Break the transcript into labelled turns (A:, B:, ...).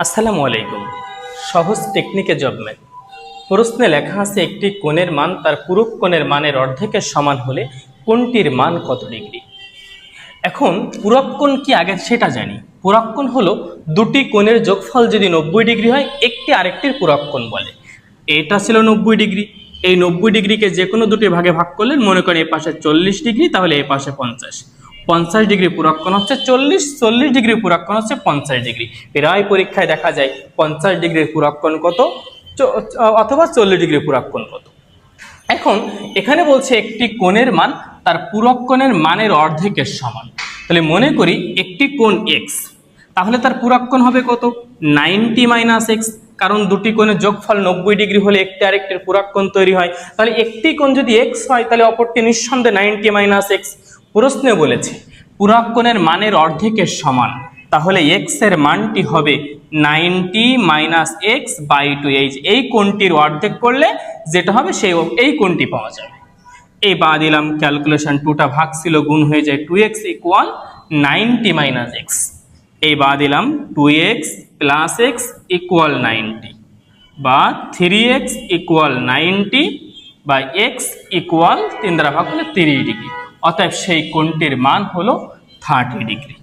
A: আসসালামু আলাইকুম। সহজ টেকনিকে জবম্যান। প্রশ্নে লেখা আছে একটি কোণের মান তার পূরক কোণের মানের অর্ধেকের সমান হলে কোণটির মান কত ডিগ্রি। এখন পূরক কোণ কি আগে সেটা জানি। পূরক কোণ হলো দুটি কোণের যোগফল যদি 90 ডিগ্রি হয় একটি আরেকটির পূরক কোণ বলে। এটা ছিল 90 ডিগ্রি, এই 90 ডিগ্রিকে যে কোনো দুটি ভাগে ভাগ করলে মনে করেন এ পাশে 40 ডিগ্রি, তাহলে এ পাশে 50। 50 ডিগ্রি পূরক কোণ হচ্ছে 40, 40 ডিগ্রি পূরক কোণ হচ্ছে 50 ডিগ্রি। প্রায় পরীক্ষায় দেখা যায় 50 ডিগ্রির পূরক কোণ কত অথবা 40 ডিগ্রি পূরক কোণ কত। এখন এখানে বলছে একটি কোণের মান তার পূরক কোণের মানের অর্ধেকের সমান। তাহলে মনে করি একটি কোণ এক্স, তাহলে তার পূরক কোণ হবে কত? 90 মাইনাস এক্স, কারণ দুটি কোণের যোগফল 90 ডিগ্রি হলে একটি আরেকটির পূরক কোণ তৈরি হয়। তাহলে একটি কোণ যদি এক্স হয় তাহলে অপরটি নিঃসন্দেহে 90 মাইনাস এক্স। প্রশ্নে বলেছে পূরক কোণের মানের অর্ধেকের সমান, তাহলে এক্স এর মানটি হবে 90 মাইনাস এক্স বাই 2। এই কোণটির অর্ধেক করলে যেটা হবে এই কোণটি পাওয়া যাবে। এই বা দিলাম ক্যালকুলেশন, 2টা ভাগ ছিল গুণ হয়ে যায় 2x ইকুয়াল 90 মাইনাস এক্স। এই বা দিলাম 2x প্লাস এক্স ইকুয়াল 90 বা 3x ইকুয়াল 90 বা এক্স ইকুয়াল 3 দ্বারা ভাগ করলে 30 ডিগ্রি। অতএব সেই কোণটির মান হলো 30 ডিগ্রি।